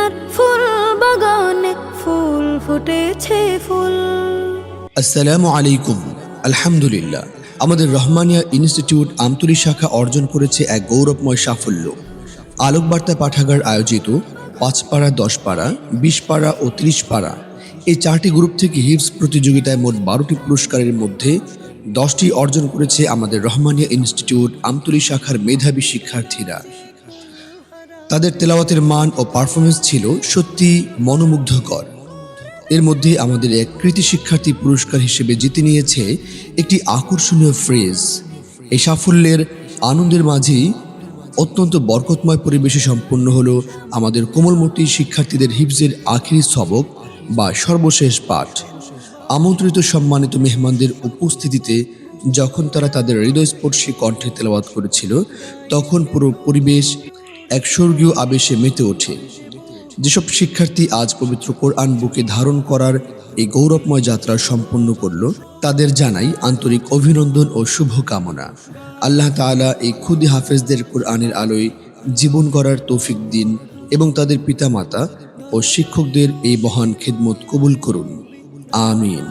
মদিনার ফুল বাগানে ফুল ফুটেছে ফুল। আসসালামু আলাইকুম। আলহামদুলিল্লাহ, আমাদের রহমানিয়া ইনস্টিটিউট আমতলী শাখা অর্জন করেছে এক গৌরবময় সাফল্য। আলোকবার্তা পাঠাগার আয়োজিত 5 পাড়া, 10 পাড়া, 20 পাড়া ও 30 পাড়া এই 4টি গ্রুপ থেকে হিফজ প্রতিযোগিতায় মোট 12টি পুরস্কারের মধ্যে 10টি অর্জন করেছে আমাদের রহমানিয়া ইনস্টিটিউট আমতলী শাখার মেধাবী শিক্ষার্থীরা। তাদের তেলাওয়াতের মান ও পারফরমেন্স ছিল সত্যি মনোমুগ্ধকর। এর মধ্যে আমাদের এক কৃতি শিক্ষার্থী পুরস্কার হিসেবে জিতে নিয়েছে একটি আকর্ষণীয় ফ্রেজ। এই সাফল্যের আনন্দের মাঝেই অত্যন্ত বরকতময় পরিবেশে সম্পন্ন হলো আমাদের কোমলমতি শিক্ষার্থীদের হিফজের আখিরি সবক বা সর্বশেষ পাঠ। আমন্ত্রিত সম্মানিত মেহমানদের উপস্থিতিতে যখন তারা তাদের হৃদয়স্পর্শী কণ্ঠে তেলাওয়াত করেছিল, তখন পুরো পরিবেশ এক স্বর্গীয় আবেশে মেতে ওঠে। যেসব শিক্ষার্থী আজ পবিত্র কোরআন বুকে ধারণ করার এই গৌরবময় যাত্রা সম্পন্ন করল, তাদের জানাই আন্তরিক অভিনন্দন ও শুভকামনা। আল্লাহ তাআলা এই খুদি হাফেজদের কোরআনের আলোয় জীবন গড়ার তৌফিক দিন এবং তাদের পিতামাতা ও শিক্ষকদের এই মহান খিদমত কবুল করুন। আমিন।